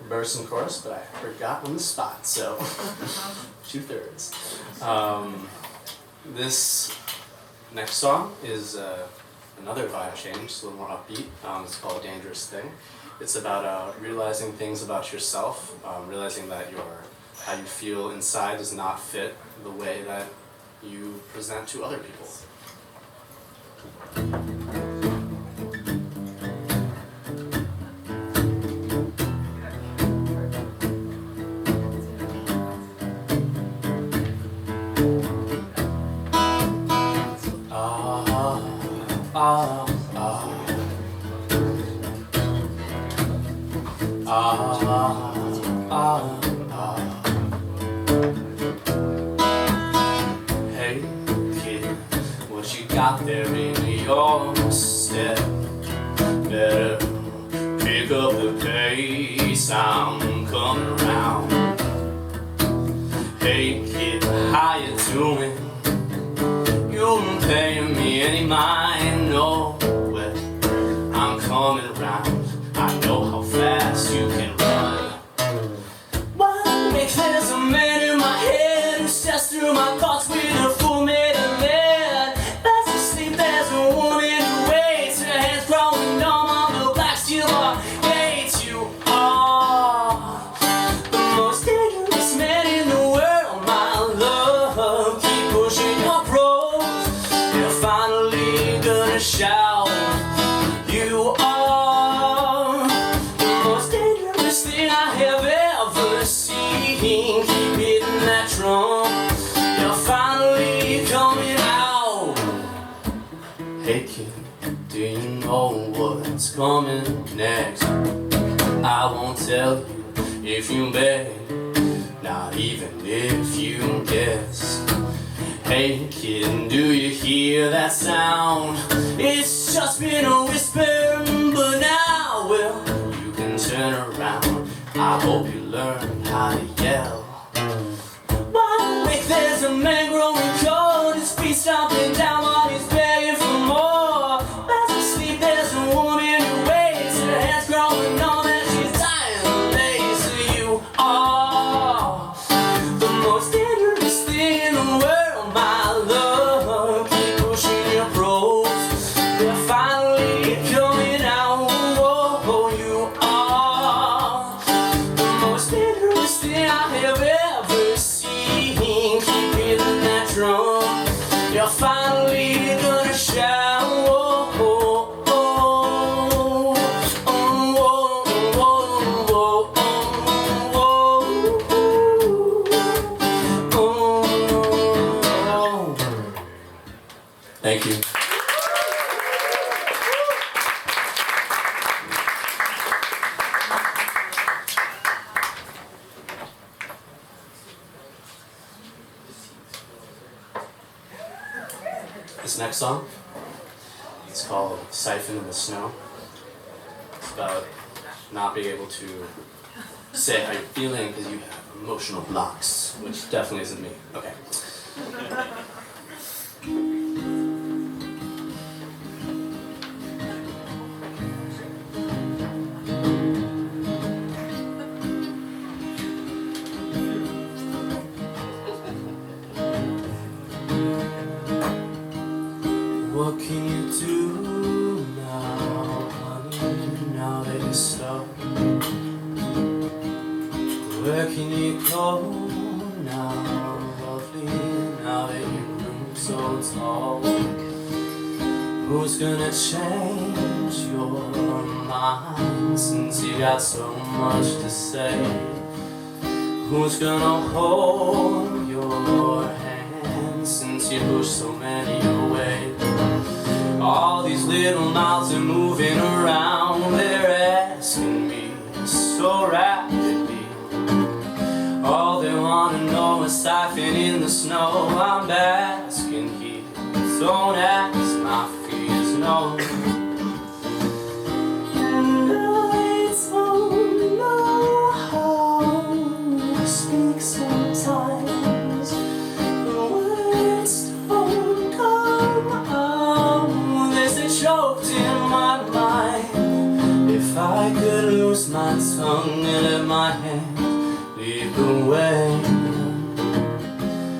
verse and chorus, but I forgot on the spot, so 2/3. This next song is another vibe change, it's a little more upbeat. It's called Dangerous Thing. It's about realizing things about yourself, realizing that how you feel inside does not fit the way that you present to other people. Hey kid, what you got there in your step? Better pick up the pace, I'm coming around. Hey kid, how you doing? You ain't paying me any mind, no. Well, I'm coming around. I know how fast you can run. What makes there's a man in my head who steps through my thoughts with a full made of lead. Fast asleep, there's a woman who waits, her hands growing numb on the black steel bar gates. You are the most dangerous man in the world, my love. Keep pushing your pros, you're finally gonna shout. You are the most dangerous thing I have ever seen. Keep hitting that drum, you're finally coming out. Hey kid, do you know what's coming next? I won't tell you if you beg, not even if you guess. Hey kid, do you hear that sound? It's just been a whisper, but now, well, you can turn around. I hope you learn how to yell. Wide awake, there's a man growing cold, his feet stomping down while he's begging for more. Fast asleep, there's a woman who waits, her hands growing numb and she's dying of days. So you are the most dangerous thing in the world, my love. Keep pushing your pros, they're finally coming out. Oh, you are the most dangerous thing I have ever seen. Keep hitting that drum, you're finally gonna shout. Thank you. This next song, it's called Syphon in the Snow. It's about not being able to say how you're feeling because you have emotional blocks, which definitely isn't me. Okay. What can you do now, honey, now that you're stuck? Where can you go now, lovely, now that you grew so tall? Who's gonna change your mind since you got so much to say? Who's gonna hold your hand since you pushed so many away? All these little mouths are moving around, they're asking me so rapidly. All they wanna know is Syphon in the snow. I'm basking here, don't ask my fears, no. And I don't know how to speak sometimes. The words don't come out, they're choked in my mind. If I could lose my tongue and let my hand lead the way.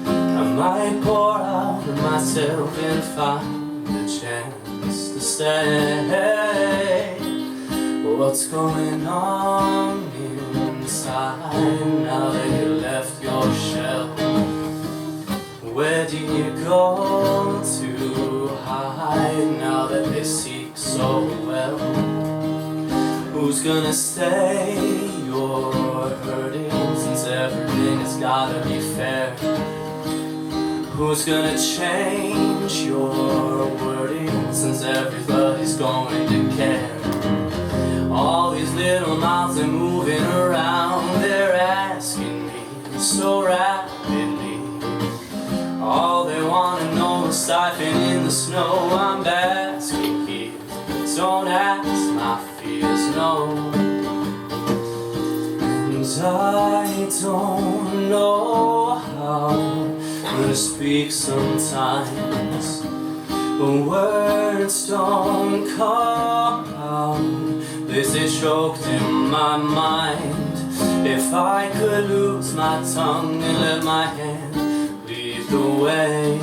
I might pour out of myself and find a chance to stay. What's going on inside now that you left your shell? Where do you go to hide now that they seek so well? Who's gonna say you're hurting since everything has gotta be fair? Who's gonna change your wording since everybody's going to care? All these little mouths are moving around, they're asking me so rapidly. All they wanna know is stifling in the snow. I'm basking here, don't ask my fears, no. And I don't know how I'm gonna speak sometimes, but words don't come out. They stay choked in my mind. If I could lose my tongue and let my hand lead the way,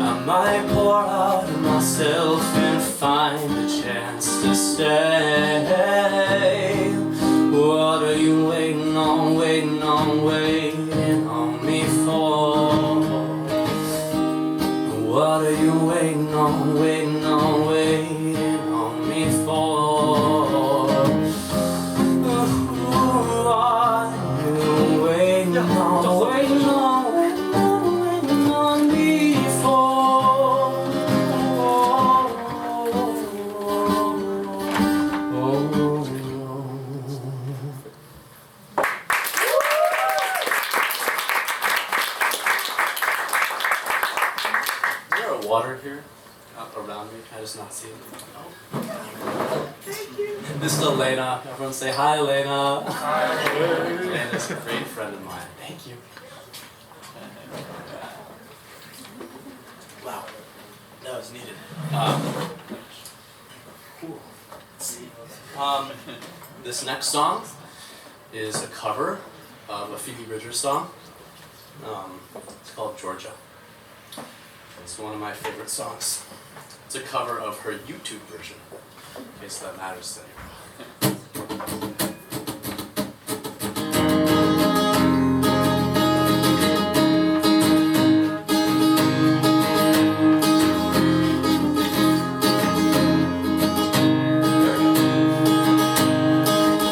I might pour out of myself and find a chance to stay. What are you waiting on, waiting on, waiting on me for? What are you waiting on, waiting on, waiting on me for? What are you waiting on, waiting on, waiting on me for? Water here around me. I just not see it. Oh. Thank you. This is Elena. Everyone say hi, Elena. Hi. Elena's a great friend of mine. Thank you. Wow, that was needed. Cool. Let's see. This next song is a cover of a Phoebe song. It's called Georgia. It's one of my favorite songs. It's a cover of her YouTube version, in case that matters to anyone.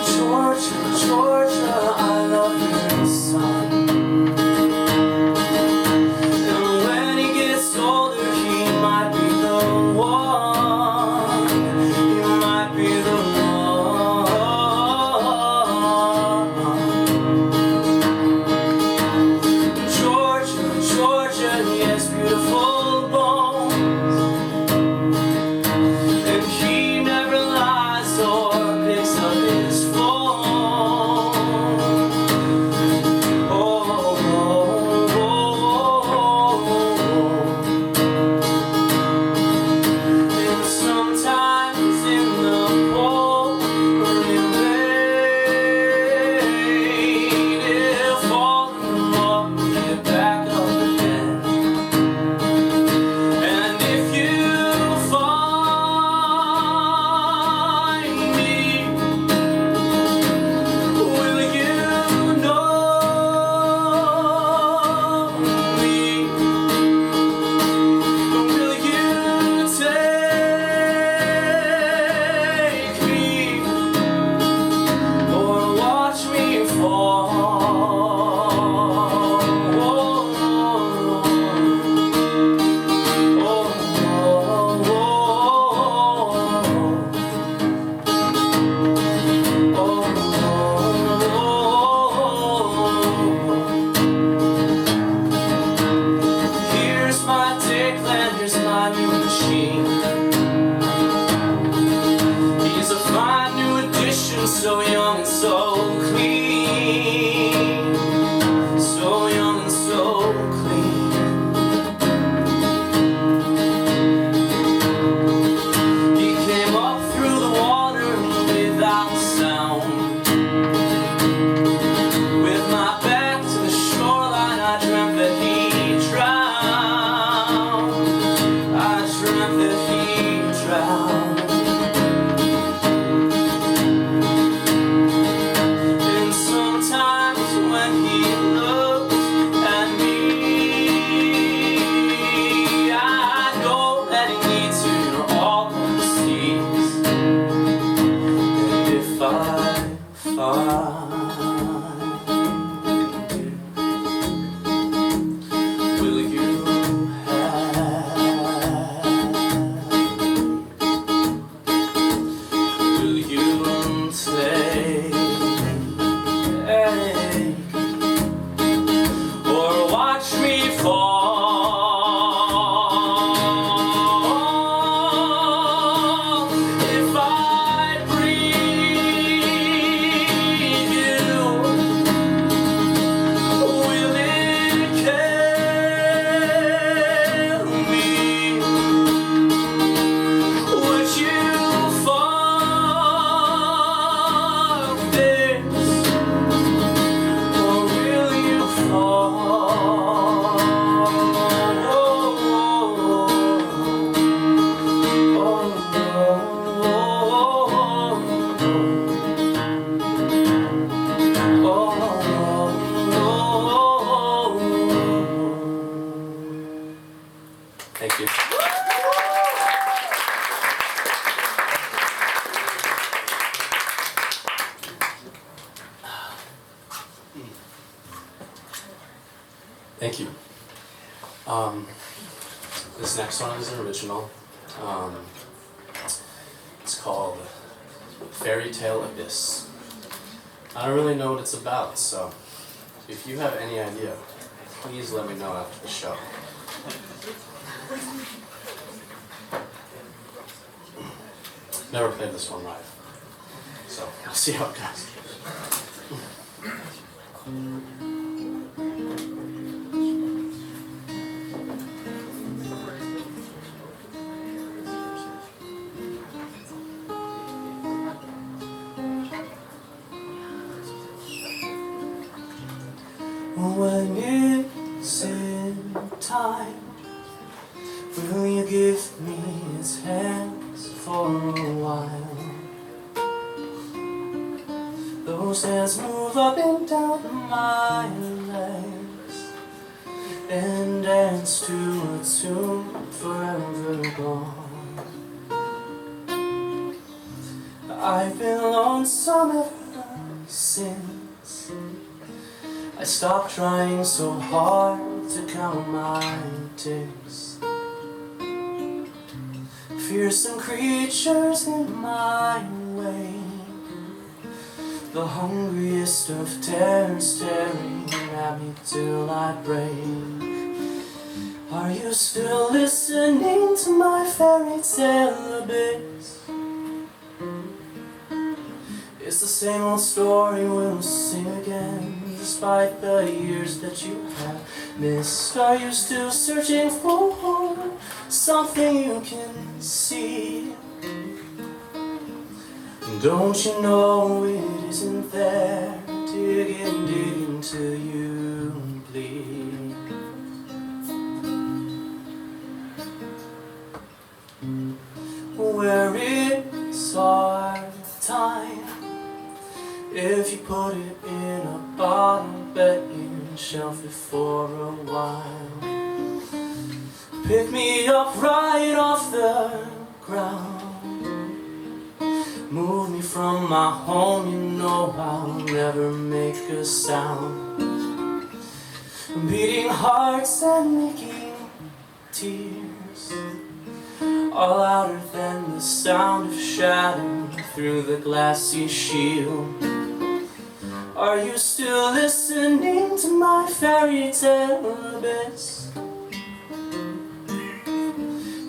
Georgia, Georgia, I love your son. So young and so clean, so young and so clean. He came up through the water without sound. will you have? Will you take? Or watch me fall? If I breathe you, will it kill me? Would you fall this? Or will you fall? Thank you. Thank you. This next one is an original. It's called Fairy Tale Abyss. I don't really know what it's about, so if you have any idea, please let me know after the show. Never played this one live, so we'll see how it goes. When it's in time, will you give me his hands for a while? Those hands move up and down my legs and dance to a tune forever gone. I've been lonesome ever since I stopped trying so hard to count my ticks. Fearsome creatures in my way, the hungriest of terrors staring at me till I break. Are you still listening to my fairy tale abyss? It's the same old story we'll sing again, despite the years that you have missed. Are you still searching for something you can see? Don't you know it isn't there? Dig until you bleed. Where is our time? If you put it in a bottle, bet you can shelf it for a while. Pick me up right off the ground, move me from my home, you know I'll never make a sound. Beating hearts and making tears are louder than the sound of shadow through the glassy shield. Are you still listening to my fairy tale abyss?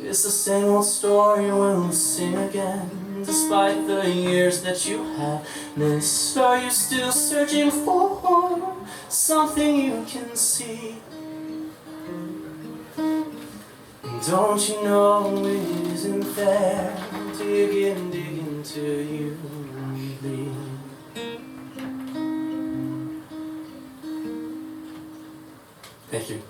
It's the same old story we'll sing again, despite the years that you have missed. Are you still searching for something you can see? Don't you know it isn't there? Dig until you bleed. Thank you.